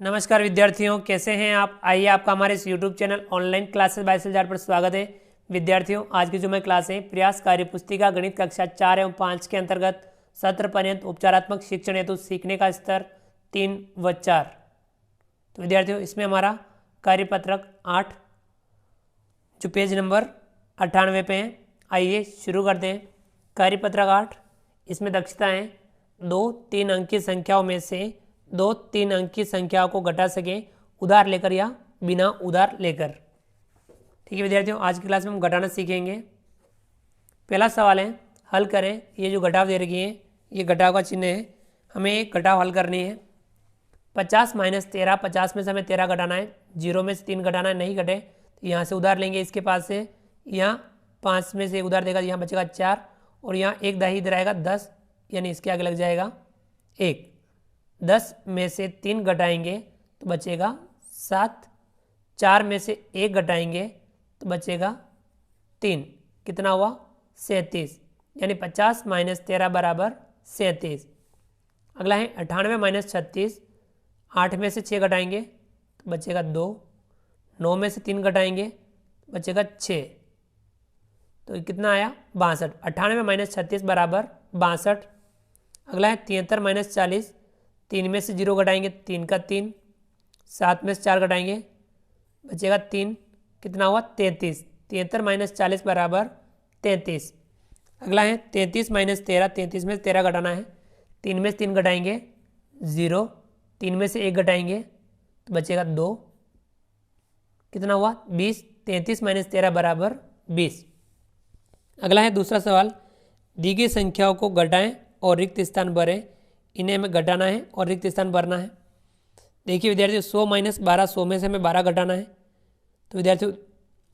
नमस्कार विद्यार्थियों, कैसे हैं आप। आइए आपका हमारे इस YouTube channel online classes by सलजार पर स्वागत है। विद्यार्थियों, आज की जो मैं क्लास है प्रयास कार्य पुस्तिका गणित कक्षा 4 एवं 5 के अंतर्गत सत्र पर्यंत उपचारात्मक शिक्षण हेतु सीखने का स्तर 3 व 4। तो विद्यार्थियों, इसमें हमारा कार्यपत्रक 8 जो पेज नंबर 98 पे है। आइए शुरू करते हैं। कार्यपत्रक 8, इसमें दक्षताएँ 2-3 अंक की संख्याओं में से 2-3 अंक की संख्याओं को घटा सकें, उधार लेकर या बिना उधार लेकर। ठीक है विद्यार्थियों, आज की क्लास में हम घटाना सीखेंगे। पहला सवाल है, हल करें। ये जो घटाव दे रखी है, ये घटाव का चिन्ह है, हमें एक घटाव हल करनी है। 50 - 13, 50 में से हमें 13 घटाना है, 0 में से 3 घटाना है, नहीं घटे तो यहाँ से उधार लेंगे इसके पास से। यहाँ 5 में से उधार देगा, यहाँ बचेगा 4 और यहाँ एक दाही इधर आएगा 10, यानी इसके आगे लग जाएगा 1। 10 में से 3 घटाएंगे तो बचेगा 7, 4 में से 1 घटाएंगे तो बचेगा 3। कितना हुआ? 37, यानी 50 - 13 बराबर 37। अगला है 98 - 36, 8 में से 6 घटाएंगे तो बचेगा 2, 9 में से 3 घटाएंगे तो बचेगा 6, तो कितना आया? 62। 98 - 36 बराबर 62। अगला है 73 - 40, 3 में से 0 घटाएंगे 3 का 3, 7 में से 4 घटाएंगे बचेगा 3, कितना हुआ? 33। 73 - 40 बराबर 33। अगला है 33 - 13, 33 में से 13 घटाना है, 3 में से 3 घटाएंगे 0, 3 में से 1 घटाएंगे तो बचेगा 2, कितना हुआ? 20। 33 - 13 बराबर 20। अगला है दूसरा सवाल, दी गई संख्याओं को घटाएं और रिक्त स्थान भरें। इन्हें हमें घटाना है और रिक्त स्थान भरना है। देखिए विद्यार्थियों, 100 - 12, 100 में से हमें 12 घटाना है। तो विद्यार्थियों,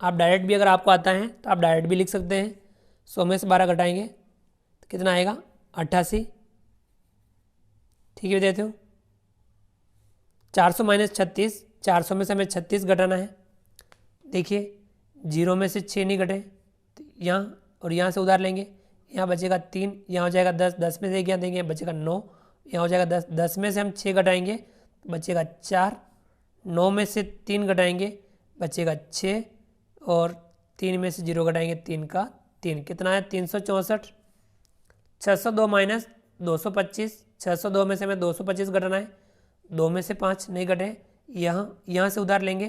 आप डायरेक्ट भी अगर आपको आता है तो आप डायरेक्ट भी लिख सकते हैं। 100 में से 12 घटाएंगे तो कितना आएगा? 88। ठीक है विद्यार्थियों, 400 - 36, 400 में से हमें 36 घटाना है। देखिए 0 में से 6 नहीं घटे तो यहाँ और यहाँ से उधार लेंगे, यहाँ बचेगा 3, यहाँ हो जाएगा 10, 10 में से 1 यहाँ देंगे बचेगा 9, यहाँ हो जाएगा 10, 10 में से हम 6 घटाएंगे तो बचेगा 4, 9 में से 3 घटाएंगे बचेगा 6 और 3 में से 0 घटाएंगे 3 का 3, कितना है? 364। 602 - 225, 602 में से हमें 225 घटाना है, 2 में से 5 नहीं घटे, यहाँ से उधार लेंगे,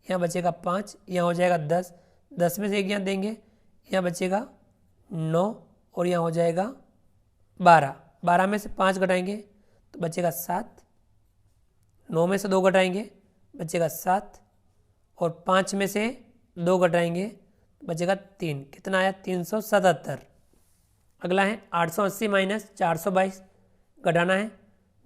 यहाँ बचेगा 5, यहाँ हो जाएगा 10, 10 में से 1 यहाँ देंगे, यहाँ बचेगा 9 और यहाँ हो जाएगा 12, 12 में से 5 घटाएंगे तो बचेगा 7, 9 में से 2 घटाएंगे बचेगा 7 और 5 में से 2 घटाएंगे तो बचेगा 3, कितना आया? 377। अगला है 880 - 422, घटाना है,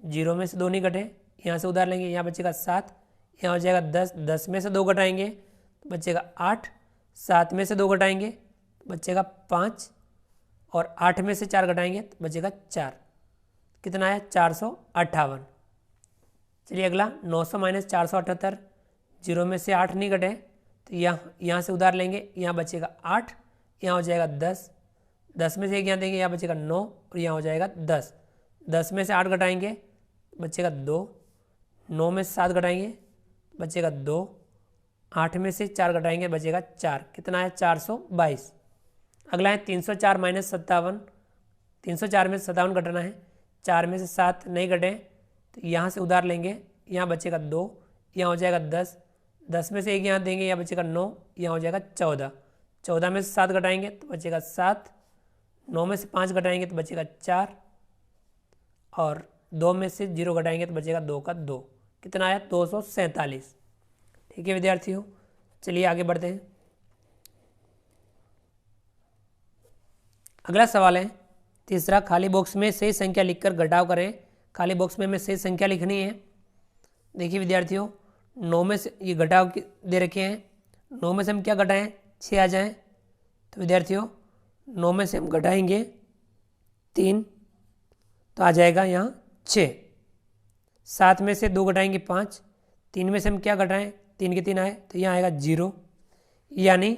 0 में से 2 नहीं घटे, यहाँ से उधार लेंगे, यहाँ बचेगा 7, यहाँ हो जाएगा 10, 10 में से 2 घटाएंगे तो बचेगा 8, 7 में से 2 घटाएंगे तो बचेगा 5 और 8 में से 4 घटाएंगे तो बचेगा 4, कितना आया? 458। चलिए अगला 900 - 478, 0 में से 8 नहीं घटे तो यहाँ से उधार लेंगे, यहाँ बचेगा 8, यहाँ हो जाएगा 10, 10 में से 1 यहाँ देंगे, यहाँ बचेगा 9 और यहाँ हो जाएगा 10, 10 में से 8 घटाएंगे बचेगा 2, 9 में से 7 घटाएंगे बचेगा 2, 8 में से 4 घटाएंगे बचेगा 4, कितना है? 422। अगला है 304 - 57, 304 में से 57 घटाना है, 4 में से 7 नहीं घटे तो यहाँ से उधार लेंगे, यहाँ बचेगा 2, यहाँ हो जाएगा 10, 10 में से 1 यहाँ देंगे, यहाँ बचेगा 9, यहाँ हो जाएगा 14, 14 में से 7 घटाएंगे तो बचेगा 7, 9 में से 5 घटाएंगे तो बचेगा 4 और 2 में से 0 घटाएंगे तो बचेगा 2 का 2, कितना आया? 247। ठीक है विद्यार्थियों, चलिए आगे बढ़ते हैं। अगला सवाल है तीसरा, खाली बॉक्स में सही संख्या लिखकर घटाव करें। खाली बॉक्स में हमें सही संख्या लिखनी है। देखिए विद्यार्थियों, 9 में से ये घटाव दे रखे हैं, 9 में से हम क्या घटाएं? 6 आ जाएं। तो विद्यार्थियों 9 में से हम घटाएंगे 3 तो आ जाएगा यहाँ 6, 7 में से 2 घटाएंगे 5, 3 में से हम क्या घटाएं? 3 के 3 आए तो यहाँ आएगा 0, यानी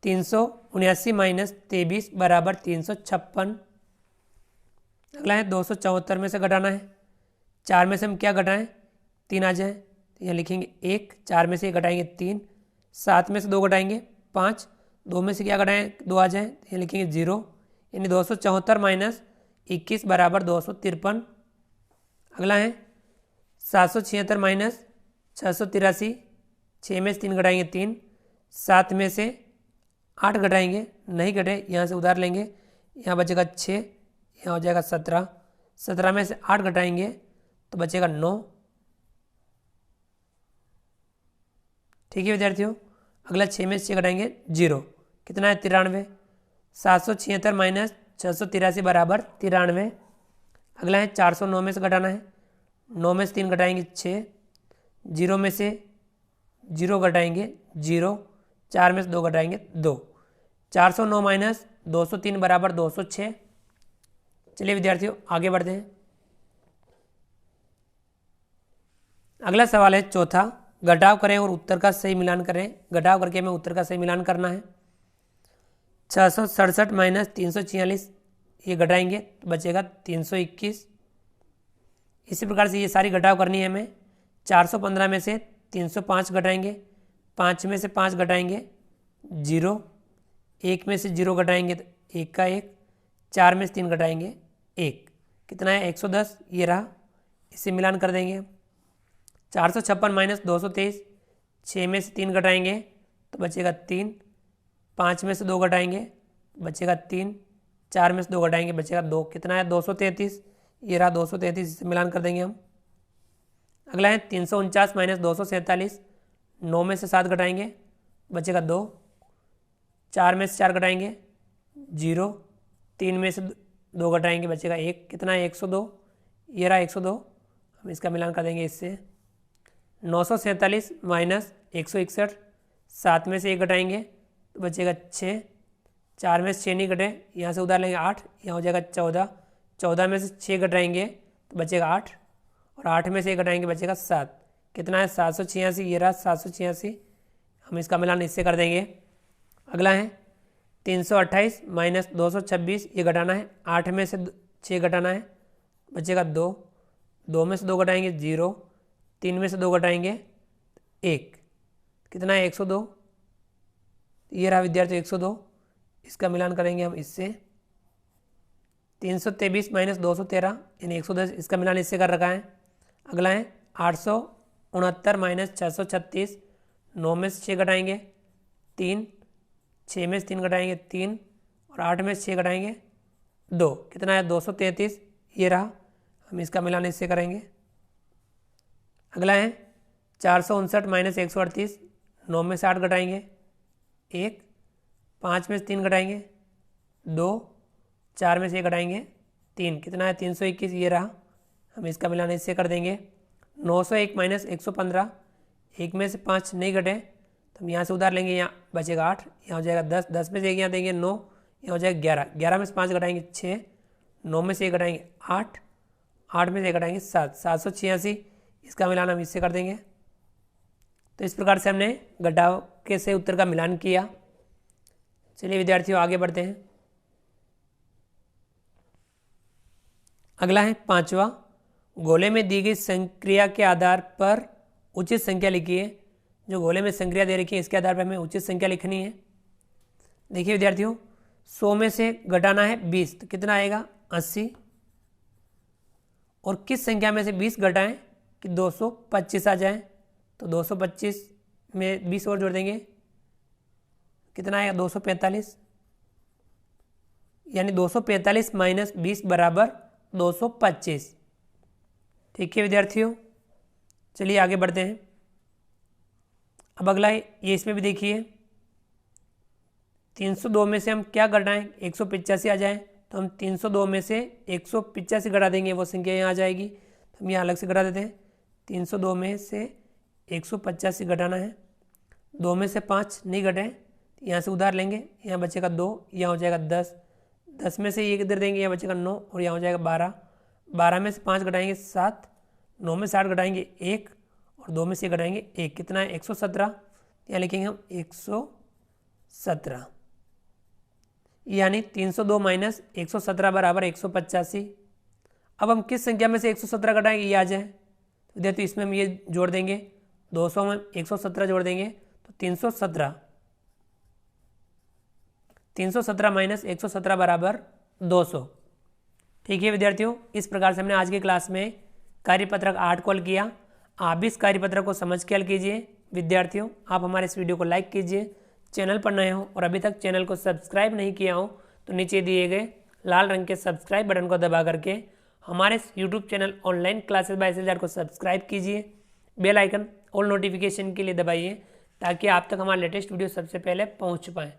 379 - 23 बराबर 356। अगला है 274 में से घटाना है, 4 में से हम क्या घटाएं? 3 आ जाए तो यहाँ लिखेंगे 1, 4 में से 1 घटाएंगे 3, 7 में से 2 घटाएंगे 5, 2 में से क्या घटाएं 2 आ जाए, तो यहाँ लिखेंगे 0, यानी 274 माइनस 21 बराबर 253। अगला है 776 माइनस 683, 6 में से 3 घटाएंगे 3, 7 में से 8 घटाएंगे, नहीं घटे यहाँ से उधार लेंगे, यहाँ बचेगा 6, यहाँ हो जाएगा 17, 17 में से 8 घटाएंगे तो बचेगा 9। ठीक है विद्यार्थियों, अगला 6 में से 6 घटाएंगे 0, कितना है 93, 776 माइनस 683 बराबर 93। अगला है 409 में से घटाना है, 9 में से 3 घटाएंगे 6, 0 में से 0 घटाएंगे 0, 4 में से 2 घटाएंगे 2, 409 माइनस 203 बराबर 206। चलिए विद्यार्थियों आगे बढ़ते हैं। अगला सवाल है चौथा, घटाव करें और उत्तर का सही मिलान करें। घटाव करके हमें उत्तर का सही मिलान करना है। 667 माइनस 346 ये घटाएंगे तो बचेगा 321। इसी प्रकार से ये सारी घटाव करनी है हमें। 415 में से 305 घटाएंगे, 5 में से 5 घटाएंगे 0, 1 में से 0 घटाएंगे तो 1 का 1, 4 में से 3 घटाएंगे 1, कितना है 110, ये रहा। इसे मिलान कर देंगे। 456 माइनस 223, 6 में से 3 घटाएंगे तो बचेगा 3, 5 में से 2 घटाएंगे बचेगा 3, 4 में से 2 घटाएंगे बचेगा 2, कितना है 233, ये रहा 233। इसे मिलान कर देंगे हम। अगला है 349 माइनस 247, 9 में से 7 घटाएंगे बचेगा 2, 4 में से 4 घटाएंगे 0, 3 में से 2 घटाएंगे बचेगा 1, कितना है 102, ये रहा 102। हम इसका मिलान कर देंगे इससे। 947 माइनस 161, 7 में से 1 घटाएंगे तो बचेगा 6, 4 में से 6 नहीं घटे, यहाँ से उधार लेंगे 8, यहाँ हो जाएगा 14, 14 में से 6 घटाएंगे तो बचेगा 8, और 8 में से 1 घटाएंगे बचेगा 7, कितना है 786, ये रहा 786। हम इसका मिलान इससे कर देंगे। अगला है 328 माइनस 226 ये घटाना है, 8 में से 6 घटाना है बचेगा 2, 2 में से 2 घटाएंगे 0, 3 में से 2 घटाएंगे 1, कितना है 102, ये रहा विद्यार्थी 102। इसका मिलान करेंगे हम इससे। 323 माइनस 213 यानी 110, इसका मिलान इससे कर रखा है। अगला है 869 माइनस 636, 9 में से 6 घटाएंगे 3, 6 में से 3 घटाएंगे 3, और 8 में से 6 घटाएंगे 2, कितना है 233, ये रहा। हम इसका मिलान इससे करेंगे। अगला है 459 माइनस 138, 9 में से 8 घटाएंगे 1, 5 में से 3 घटाएंगे 2, 4 में से 1 घटाएंगे 3, कितना है 321, ये रहा। हम इसका मिलान इससे कर देंगे। 901 माइनस 115, 1 में से 5 नहीं घटे तो हम यहाँ से उधार लेंगे, यहाँ बचेगा 8, यहाँ हो जाएगा 10, 10 में से 1 यहाँ देंगे 9, यहाँ हो जाएगा 11, 11 में से 5 घटाएंगे 6, 9 में से 1 घटाएंगे 8, 8 में से 1 घटाएंगे 7, 786। इसका मिलान हम इससे कर देंगे। तो इस प्रकार से हमने घटाव के से उत्तर का मिलान किया। चलिए विद्यार्थियों आगे बढ़ते हैं। अगला है पांचवा, गोले में दी गई संक्रिया के आधार पर उचित संख्या लिखिए। जो गोले में संक्रिया दे रखी है इसके आधार पर हमें उचित संख्या लिखनी है। देखिए विद्यार्थियों, 100 में से घटाना है 20 तो कितना आएगा 80, और किस संख्या में से 20 घटाएं कि 225 आ जाए, तो 225 में 20 और जोड़ देंगे, कितना आएगा 245, यानी 245 माइनस 20 बराबर 225। ठीक है विद्यार्थियों, चलिए आगे बढ़ते हैं। अब अगला है ये, इसमें भी देखिए 302 में से हम क्या घटाएं 185 आ जाए, तो हम 302 में से 185 घटा देंगे, वो संख्या यहाँ आ जाएगी। तो हम यहाँ अलग से घटा देते हैं। 302 में से 185 घटाना है, 2 में से 5 नहीं घटे, यहाँ से उधार लेंगे, यहाँ बचेगा 2, यहाँ हो जाएगा 10, 10 में से 1 इधर देंगे, यहाँ बचेगा 9, और यहाँ हो जाएगा 12, 12 में से 5 घटाएंगे 7, 9 में से 8 घटाएंगे 1, और 2 में से घटाएंगे 1, कितना है 117, यहाँ लिखेंगे हम 117, यानी 302 माइनस 117 बराबर 185। अब हम किस संख्या में से 117 घटाएंगे ये आ जाए, विद्यार्थी इसमें हम ये जोड़ देंगे, 200 में 117 जोड़ देंगे तो 317, 317 माइनस 117 बराबर 200। ठीक है विद्यार्थियों, इस प्रकार से हमने आज की क्लास में कार्यपत्रक 8 को हल किया। आप भी इस कार्यपत्रक को समझ के हल कीजिए। विद्यार्थियों, आप हमारे इस वीडियो को लाइक कीजिए, चैनल पर नए हो और अभी तक चैनल को सब्सक्राइब नहीं किया हो तो नीचे दिए गए लाल रंग के सब्सक्राइब बटन को दबा करके हमारे YouTube channel online classes bye SLR को सब्सक्राइब कीजिए। बेल आइकन ऑल नोटिफिकेशन के लिए दबाइए ताकि आप तक हमारा लेटेस्ट वीडियो सबसे पहले पहुंच पाए।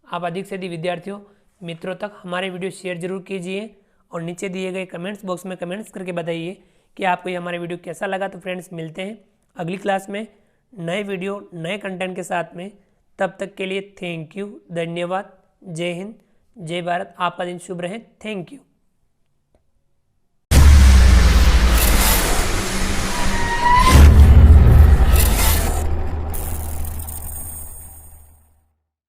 आप अधिक से अधिक विद्यार्थियों मित्रों तक हमारे वीडियो शेयर जरूर कीजिए और नीचे दिए गए कमेंट्स बॉक्स में कमेंट्स करके बताइए कि आपको ये हमारा वीडियो कैसा लगा। तो फ्रेंड्स, मिलते हैं अगली क्लास में नए वीडियो नए कंटेंट के साथ में। तब तक के लिए थैंक यू, धन्यवाद, जय हिंद, जय भारत। आपका दिन शुभ रहे। Thank you.